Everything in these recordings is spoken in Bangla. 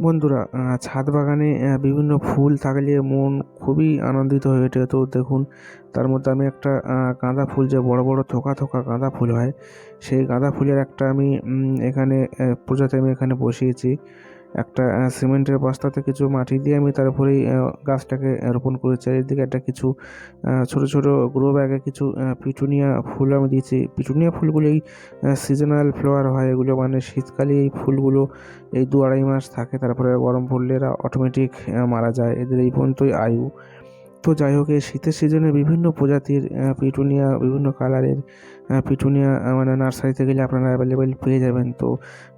বন্ধুরা, ছাদ বাগানে বিভিন্ন ফুল থাকলে মন খুবই আনন্দিত হয়ে ওঠে। তো দেখুন, তার মধ্যে আমি একটা গাঁদা ফুল, যে বড় বড় থোকা থোকা গাঁদা ফুল হয়, সেই গাঁদা ফুলের একটা আমি এখানে প্রজাতি আমি এখানে বসিয়েছি। একটা সিমেন্টের বস্তাতে কিছু মাটি দিয়ে আমি তারপরেই গাছটাকে রোপণ করেছি। আর এদিকে একটা কিছু ছোট ছোট গ্রো ব্যাগে কিছু পিটুনিয়া ফুল আমি দিয়েছি। পিটুনিয়া ফুলগুলি সিজনাল ফ্লাওয়ার হয়, এগুলো মানে শীতকালে এই ফুলগুলো এই 2-2.5 মাস থাকে, তারপরে গরম পড়লে এরা অটোমেটিক মারা যায়, এদের এই পর্যন্তই আয়ু। তো যাই হোক, এই শীতের সিজনে বিভিন্ন প্রজাতির পিটুনিয়া, বিভিন্ন কালারের পিটুনিয়া মানে নার্সারিতে গেলে আপনারা অ্যাভেলেবেল পেয়ে যাবেন। তো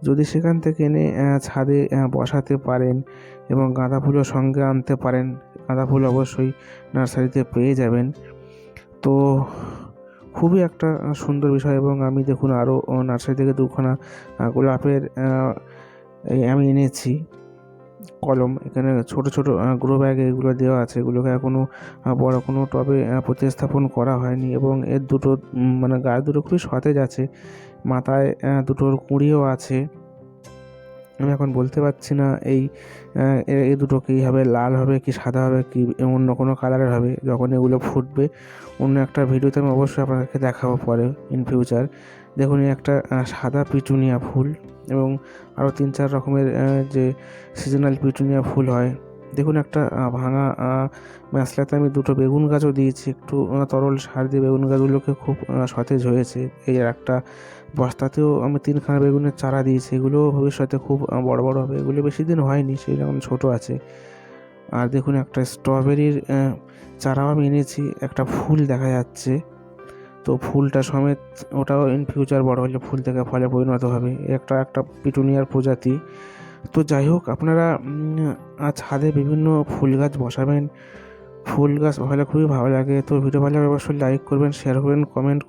যদি সেখান থেকে এনে ছাদে বসাতে পারেন এবং গাঁদা ফুলও সঙ্গে আনতে পারেন, গাঁদা ফুল অবশ্যই নার্সারিতে পেয়ে যাবেন। তো খুবই একটা সুন্দর বিষয়। এবং আমি দেখুন আরও নার্সারি থেকে 2খানা গোলাপের আমি এনেছি কলম। এখানে ছোট ছোট গ্রো ব্যাগে এগুলো দেওয়া আছে, এগুলোকে এখনও বড় কোনো টবে প্রতিস্থাপন করা হয়নি। এবং এর দুটো মানে গায়ে দুটো খুবই সতেজ আছে, মাথায় দুটোর কুঁড়িও আছে। আমি এখন বলতে পারছি না এই দুটো কী হবে, লাল হবে কি সাদা হবে কি অন্য কোনো কালারের হবে। যখন এগুলো ফুটবে অন্য একটা ভিডিওতে আমি অবশ্যই আপনাদেরকে দেখাবো পরে ইন ফিউচার। দেখুন, এই একটা সাদা পিটুনিয়া ফুল এবং আরও 3-4 রকমের যে সিজনাল পিটুনিয়া ফুল হয়। দেখুন, একটা ভাঙা মেশলাতে আমি দুটো বেগুন গাছও দিয়েছি, একটু তরল সার দিয়ে বেগুন গাছগুলোকে খুব সতেজ হয়েছে। এই একটা বস্তাতেও আমি 3খানা বেগুনের চারা দিয়েছি, এগুলোও ভবিষ্যতে খুব বড় বড় হবে। এগুলো বেশি দিন হয়নি, সেই রকম ছোটো আছে। আর দেখুন, একটা স্ট্রবেরির চারাও আমি এনেছি, একটা ফুল দেখা যাচ্ছে। তো ফুলটা সমেত ওটাও ইন ফিউচার বড় হলে ফুল থেকে ফলে পরিণত হবে। একটা একটা পিটুনিয়ার প্রজাতি। তো যাই হোক, আপনারা ছাদে বিভিন্ন ফুল গাছ বসাবেন। ফুল গাছ হলে খুবই ভালো লাগে। তো ভিডিও ভালো লাগলে অবশ্যই লাইক করবেন, শেয়ার করবেন, কমেন্ট